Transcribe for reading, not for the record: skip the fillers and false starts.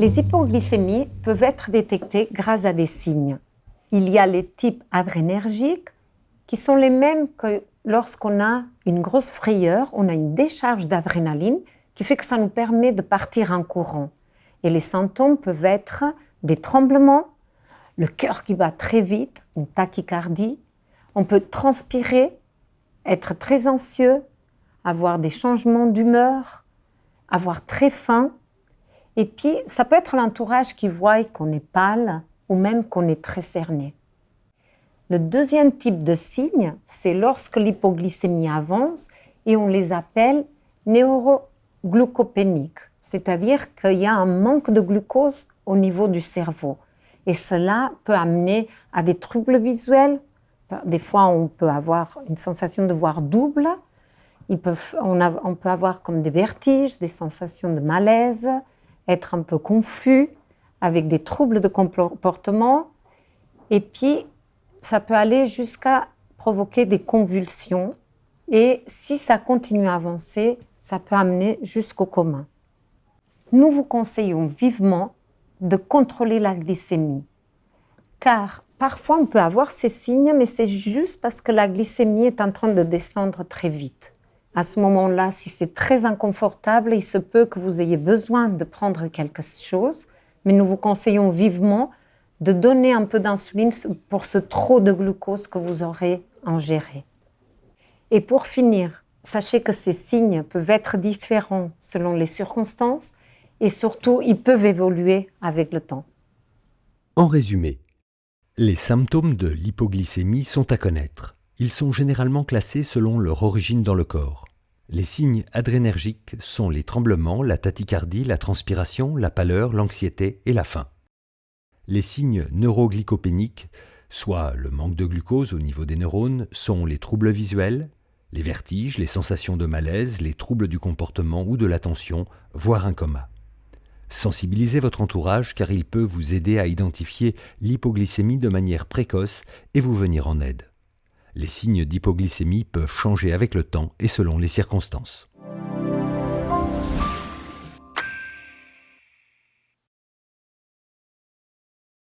Les hypoglycémies peuvent être détectées grâce à des signes. Il y a les types adrénergiques qui sont les mêmes que lorsqu'on a une grosse frayeur, on a une décharge d'adrénaline qui fait que ça nous permet de partir en courant. Et les symptômes peuvent être des tremblements, le cœur qui bat très vite, une tachycardie. On peut transpirer, être très anxieux, avoir des changements d'humeur, avoir très faim. Et puis, ça peut être l'entourage qui voit qu'on est pâle ou même qu'on est très cerné. Le deuxième type de signe, c'est lorsque l'hypoglycémie avance et on les appelle neuroglucopéniques, c'est-à-dire qu'il y a un manque de glucose au niveau du cerveau. Et cela peut amener à des troubles visuels. Des fois, on peut avoir une sensation de voir double. On peut avoir comme des vertiges, des sensations de malaise, être un peu confus, avec des troubles de comportement. Et puis, ça peut aller jusqu'à provoquer des convulsions. Et si ça continue à avancer, ça peut amener jusqu'au coma. Nous vous conseillons vivement de contrôler la glycémie. Car parfois, on peut avoir ces signes, mais c'est juste parce que la glycémie est en train de descendre très vite. À ce moment-là, si c'est très inconfortable, il se peut que vous ayez besoin de prendre quelque chose, mais nous vous conseillons vivement de donner un peu d'insuline pour ce trop de glucose que vous aurez ingéré. Et pour finir, sachez que ces signes peuvent être différents selon les circonstances et surtout, ils peuvent évoluer avec le temps. En résumé, les symptômes de l'hypoglycémie sont à connaître. Ils sont généralement classés selon leur origine dans le corps. Les signes adrénergiques sont les tremblements, la tachycardie, la transpiration, la pâleur, l'anxiété et la faim. Les signes neuroglycopéniques, soit le manque de glucose au niveau des neurones, sont les troubles visuels, les vertiges, les sensations de malaise, les troubles du comportement ou de l'attention, voire un coma. Sensibilisez votre entourage car il peut vous aider à identifier l'hypoglycémie de manière précoce et vous venir en aide. Les signes d'hypoglycémie peuvent changer avec le temps et selon les circonstances.